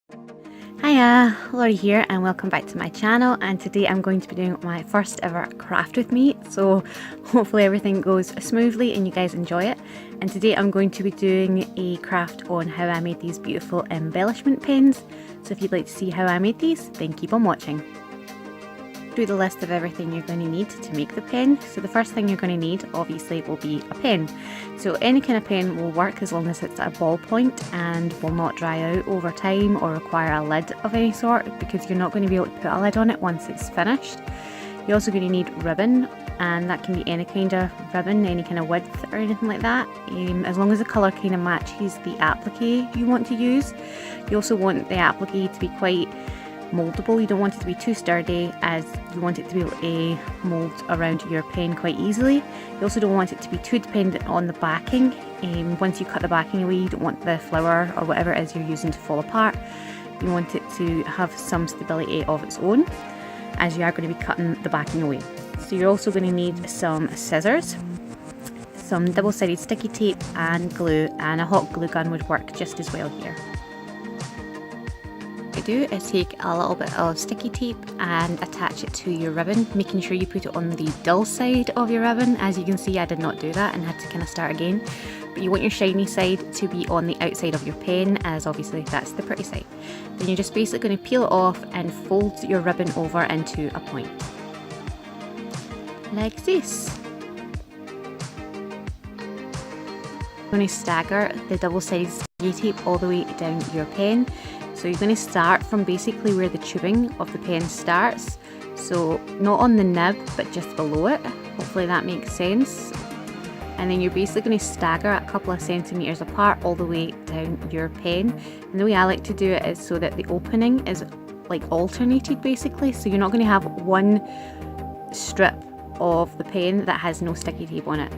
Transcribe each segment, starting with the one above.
Hiya, Laurie here and welcome back to my channel, and today I'm going to be doing my first ever craft with me, so hopefully everything goes smoothly and you guys enjoy it. And today I'm going to be doing a craft on how I made these beautiful embellishment pens, so if you'd like to see how I made these, then keep on watching. Do the list of everything you're going to need to make the pen. So the first thing you're going to need obviously will be a pen. So any kind of pen will work as long as it's at a ballpoint and will not dry out over time or require a lid of any sort, because you're not going to be able to put a lid on it once it's finished. You're also going to need ribbon, and that can be any kind of ribbon, any kind of width or anything like that, as long as the colour kind of matches the applique you want to use. You also want the applique to be quite moldable. You don't want it to be too sturdy, as you want it to be able to mold around your pen quite easily. You also don't want it to be too dependent on the backing. Once you cut the backing away, you don't want the flower or whatever it is you're using to fall apart. You want it to have some stability of its own, as you are going to be cutting the backing away. So you're also going to need some scissors, some double-sided sticky tape and glue, and a hot glue gun would work just as well here. Do is take a little bit of sticky tape and attach it to your ribbon, making sure you put it on the dull side of your ribbon. As you can see, I did not do that and had to kind of start again, but you want your shiny side to be on the outside of your pen, as obviously that's the pretty side. Then you're just basically going to peel it off and fold your ribbon over into a point like this. You're going to stagger the double-sided sticky tape all the way down your pen. So you're going to start from basically where the tubing of the pen starts, so not on the nib but just below it. Hopefully that makes sense. And then you're basically going to stagger a couple of centimetres apart all the way down your pen. And the way I like to do it is so that the opening is like alternated basically, so you're not going to have one strip of the pen that has no sticky tape on it.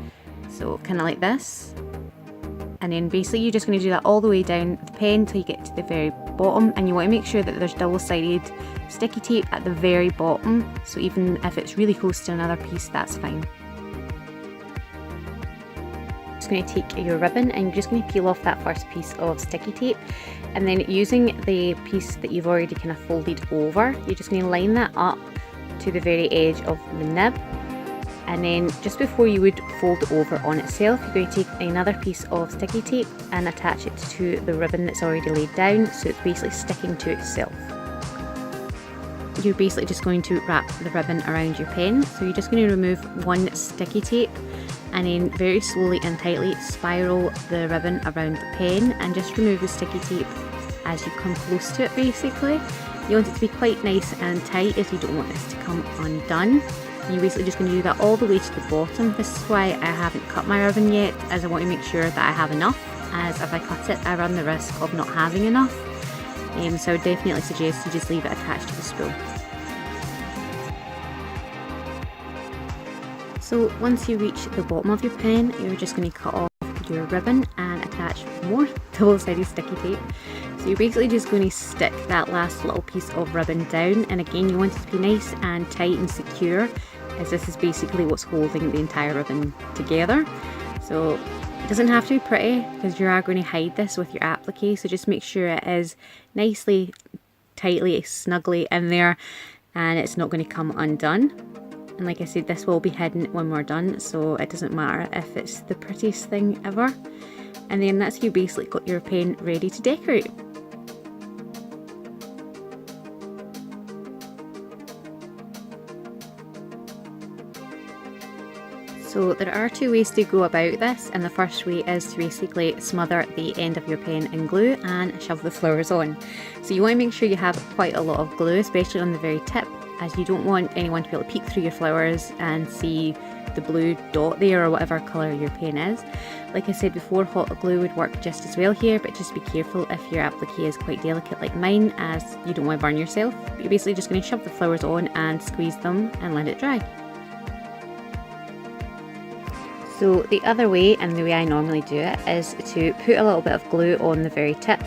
So kind of like this. And then basically you're just going to do that all the way down the pen till you get to the very bottom, and you want to make sure that there's double-sided sticky tape at the very bottom, so even if it's really close to another piece, that's fine. Just going to take your ribbon and you're just going to peel off that first piece of sticky tape, and then using the piece that you've already kind of folded over, you're just going to line that up to the very edge of the nib. And then just before you would fold it over on itself, you're going to take another piece of sticky tape and attach it to the ribbon that's already laid down, so it's basically sticking to itself. You're basically just going to wrap the ribbon around your pen, so you're just going to remove one sticky tape and then very slowly and tightly spiral the ribbon around the pen, and just remove the sticky tape as you come close to it basically. You want it to be quite nice and tight, as you don't want this to come undone. You're basically just going to do that all the way to the bottom. This is why I haven't cut my ribbon yet, as I want to make sure that I have enough, as if I cut it I run the risk of not having enough. So I would definitely suggest you just leave it attached to the spool. So once you reach the bottom of your pen, you're just going to cut off your ribbon and attach more double-sided sticky tape. So you're basically just going to stick that last little piece of ribbon down, and again you want it to be nice and tight and secure, as this is basically what's holding the entire ribbon together. So it doesn't have to be pretty, because you are going to hide this with your applique, so just make sure it is nicely, tightly, snugly in there and it's not going to come undone. And like I said, this will be hidden when we're done, so it doesn't matter if it's the prettiest thing ever. And then that's you basically got your pen ready to decorate. So there are two ways to go about this, and the first way is to basically smother the end of your pen in glue and shove the flowers on. So you want to make sure you have quite a lot of glue, especially on the very tip, as you don't want anyone to be able to peek through your flowers and see the blue dot there or whatever colour your pen is. Like I said before, hot glue would work just as well here, but just be careful if your applique is quite delicate like mine, as you don't want to burn yourself. But you're basically just going to shove the flowers on and squeeze them and let it dry. So the other way, and the way I normally do it, is to put a little bit of glue on the very tip,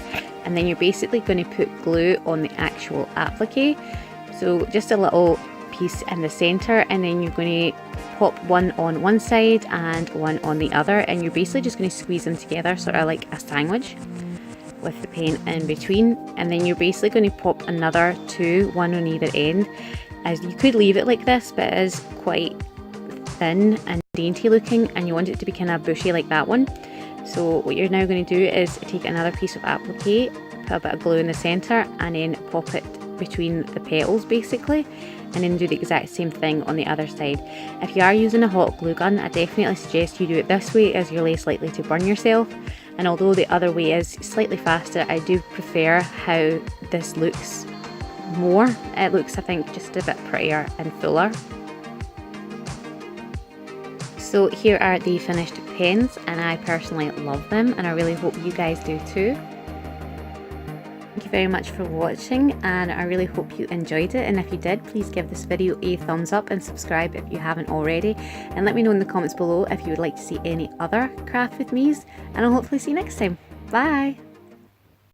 and then you're basically going to put glue on the actual applique. So just a little piece in the centre, and then you're going to pop one on one side and one on the other, and you're basically just going to squeeze them together, sort of like a sandwich. with the paint in between, and then you're basically going to pop another two, one on either end. As you could leave it like this, but it is quite thin and dainty looking, and you want it to be kind of bushy like that one. So what you're now going to do is take another piece of applique, put a bit of glue in the centre, and then pop it between the petals basically, and then do the exact same thing on the other side. If you are using a hot glue gun, I definitely suggest you do it this way, as you're less likely to burn yourself. And although the other way is slightly faster, I do prefer how this looks more. It looks, I think, just a bit prettier and fuller. So here are the finished pens, and I personally love them, and I really hope you guys do too. Thank you very much for watching, and I really hope you enjoyed it, and if you did, please give this video a thumbs up and subscribe if you haven't already, and let me know in the comments below if you would like to see any other craft with me's, and I'll hopefully see you next time. Bye!